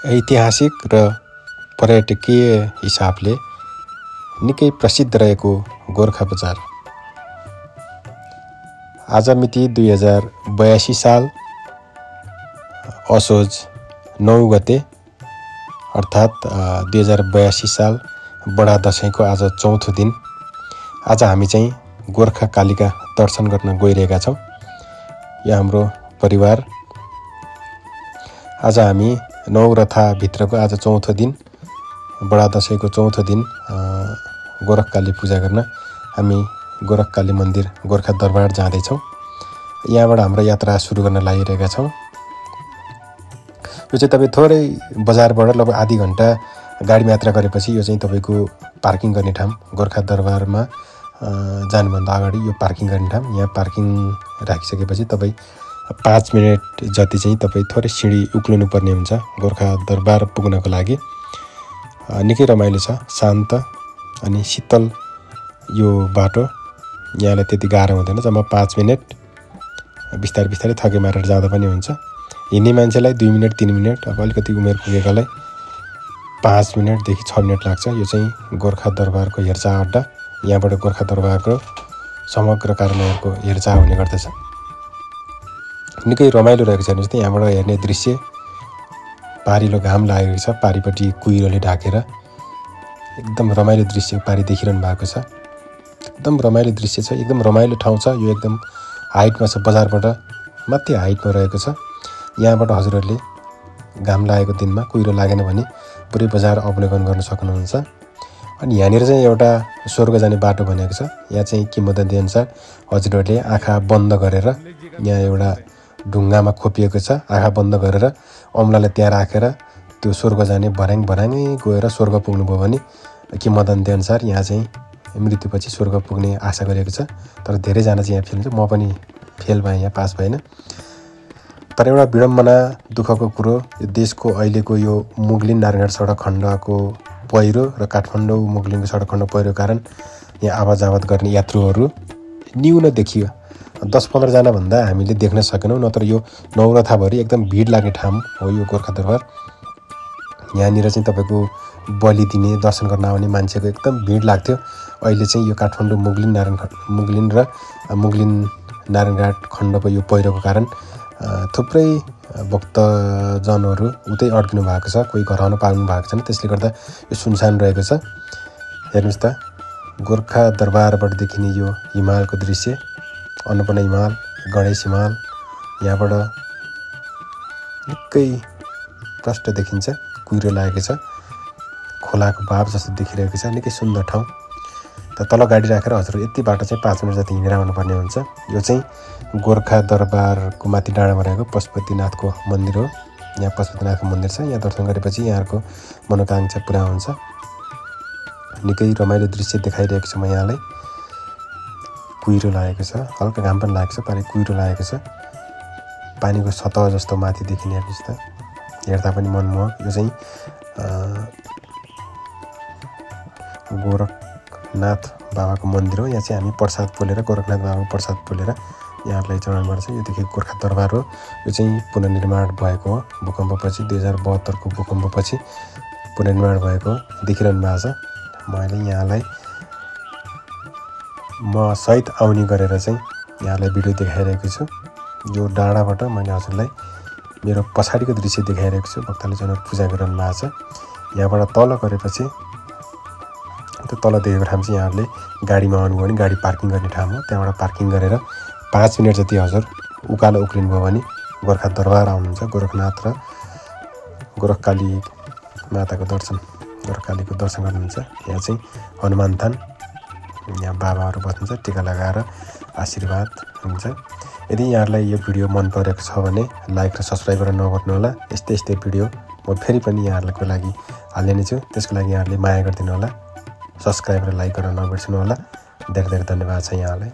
ऐतिहासिक र पर्यटकीय हिसाबले निकै प्रसिद्ध रहेको गोरखा बजार आज मिति 2082 साल असोज 9 गते अर्थात् 2082 साल बडा दशैंको आज चौथो दिन आज हामी चाहिँ गोरखा कालीका दर्शन गर्न गइरहेका छौं। यो हाम्रो परिवार आज हामी नौरथा भित्रको आज चौथो दिन बडा दशैंको चौथो दिन गोरखकाली पूजा गर्न हामी गोरखकाली मन्दिर गोरखा दरबार जाँदैछौँ। यहाँबाट हाम्रो यात्रा सुरु गर्न लागिरहेका छौँ। यो चाहिँ तपाईँ थोरै बजारबाट लगभग आधी घण्टा गाडीमा यात्रा गरेपछि यो चाहिँ तपाईँको पार्किङ गर्ने ठाउँ गोरखा दरबारमा जानुभन्दा अगाडि यो पार्किङ गर्ने ठाउँ। यहाँ पार्किङ राखिसकेपछि तपाईँ 5 मिनेट जति चाहिँ तपाईँ थोरै सिँढी उक्लिनु पर्ने हुन्छ गोरखा दरबार पुग्नको लागि। निकै रमाइलो छ, शान्त अनि शीतल यो बाटो। यहाँलाई त्यति गाह्रो हुँदैन, जम्मा 5 मिनेट बिस्तारै बिस्तारै थके मारेर जाँदा पनि हुन्छ। हिँड्ने मान्छेलाई 2 मिनेट 3 मिनेट, अब अलिकति उमेर पुगेकालाई 5 मिनेटदेखि 6 मिनेट लाग्छ। यो चाहिँ गोरखा दरबारको हेरचाह अड्डा। यहाँबाट गोरखा दरबारको समग्र कार्यालयको हेरचाह हुने गर्दछ। निकै रमाइलो रहेको छ। हेर्नुहोस् त यहाँबाट हेर्ने दृश्य, पारिलो घाम लागेको छ, पारिपट्टि कुहिरोले ढाकेर एकदम रमाइलो दृश्य पारि देखिरहनु भएको छ। एकदम रमाइलो दृश्य छ, एकदम रमाइलो ठाउँ छ। यो एकदम हाइटमा छ, बजारबाट माथि हाइटमा रहेको छ। यहाँबाट हजुरहरूले घाम लागेको दिनमा कुहिरो लागेन भने पुरै बजार अवलोकन गर्न सक्नुहुन्छ। अनि यहाँनिर चाहिँ एउटा स्वर्ग जाने बाटो भनेको छ। यहाँ चाहिँ किंवदन्ती अनुसार हजुरहरूले आँखा बन्द गरेर, यहाँ एउटा ढुङ्गामा खोपिएको छ, आँखा बन्द गरेर अम्लालाई त्यहाँ राखेर त्यो स्वर्ग जाने भर्याङै गएर स्वर्ग पुग्नुभयो भने किंवदन्ती अनुसार यहाँ चाहिँ मृत्युपछि स्वर्ग पुग्ने आशा गरिएको छ। तर धेरैजना चाहिँ यहाँ फेल हुन्छ, म पनि फेल भएँ, यहाँ पास भएन। तर एउटा विडम्बना दुःखको कुरो, यो देशको अहिलेको यो मुगलिन नारायणघाट सडक खण्डको पहिरो र काठमाडौँ मुगलिनको सडक खण्ड पहिरोको कारण यहाँ आवाजावत गर्ने यात्रुहरू न्यून देखियो। 10-15 जना भन्दा हामीले देख्न सकेनौँ, नत्र यो नौरथाभरि एकदम भिड लाग्ने ठाउँ हो यो गोरखा दरबार। यहाँनिर चाहिँ तपाईँको बलि दिने, दर्शन गर्न आउने मान्छेको एकदम भिड लाग्थ्यो। अहिले चाहिँ यो काठमाडौँ मुगलिन र मुगलिन नारायणघाट खण्डको यो पहिरोको कारण थुप्रै भक्तजनहरू उतै अड्किनु भएको छ, कोही घर आउन पाउनु भएको छैन। त्यसले गर्दा यो सुनसान रहेको छ। हेर्नुहोस् त गोरखा दरबारबाट देखिने यो हिमालको दृश्य, अन्नपूर्ण हिमाल, गणेश हिमाल यहाँबाट निकै प्रष्ट देखिन्छ। कुहिरो लागेको छ, खोलाको भाव जस्तो देखिरहेको छ। निकै सुन्दर ठाउँ। त तल गाडी राखेर हजुर यति बाटो चाहिँ 5 मिनट जति हिँडेर आउनुपर्ने हुन्छ। यो चाहिँ गोरखा दरबारको माथि डाँडामा रहेको पशुपतिनाथको मन्दिर हो। यहाँ पशुपतिनाथको मन्दिर छ। यहाँ दर्शन गरेपछि यहाँहरूको मनोकांक्षा पुरा हुन्छ। निकै रमाइलो दृश्य देखाइरहेको छु म यहाँलाई। कुहिरो लागेको छ, हल्का घाम पनि लागेको छ, पानी कुहिरो लागेको छ। पानीको सतह जस्तो माथि देखिने, हेर्नुहोस् त, हेर्दा पनि मनमोहक। यो चाहिँ गोरखनाथ बाबाको मन्दिर हो। यहाँ चाहिँ हामी प्रसाद पोलेर, गोरखनाथ बाबाको प्रसाद पोलेर यहाँहरूलाई चढाउनु पर्छ। योदेखि गोरखा दरबार हो। यो चाहिँ पुनर्निर्माण भएको हो, भूकम्पपछि 2072 को भूकम्पपछि पुनर्निर्माण भएको देखिरहनु भएको छ। म अहिले यहाँलाई म सहित आउने गरेर चाहिँ यहाँलाई भिडियो देखाइरहेको छु। यो डाँडाबाट मैले हजुरलाई मेरो पछाडिको दृश्य देखाइरहेको छु। भक्तले जनहरू पूजा गरिरहनु भएको छ। यहाँबाट तल गरेपछि त्यो तल देखेको ठाउँ चाहिँ यहाँहरूले गाडीमा आउनुभयो भने गाडी पार्किङ गर्ने ठाउँ हो। त्यहाँबाट पार्किङ गरेर 5 मिनट जति हजुर उकालो उक्लिनुभयो भने गोरखा दरबार आउनुहुन्छ। गोरखनाथ र गोरखकाली माताको दर्शन, गोरखकालीको दर्शन गर्नुहुन्छ। यहाँ चाहिँ हनुमान थान, यहाँ बाबाहरू बस्नुहुन्छ, टिका लगाएर आशीर्वाद हुन्छ। यदि यहाँहरूलाई यो भिडियो मन परेको छ भने लाइक र सब्सक्राइब गरेर नगर्नुहोला। यस्तै भिडियो म फेरि पनि यहाँहरूको लागि हाल्ने नै छु। त्यसको लागि यहाँहरूले माया गरिदिनु होला, सब्सक्राइब र लाइक गर्न नबिर्सनु होला। धेरै धेरै धन्यवाद छ यहाँलाई।